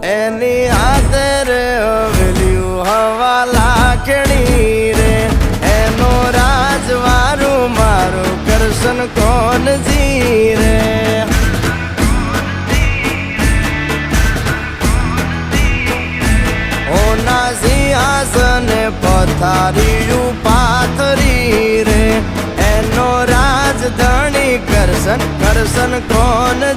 એની હાથે રે હવેલ્યું હવા લાખણી રે એનો રાજવારું મારું કરશન કોણ જી રે ઓના સિંહાસને પથારીયું પાથરી રે એનો રાજધણી કરશન કરશન કોણ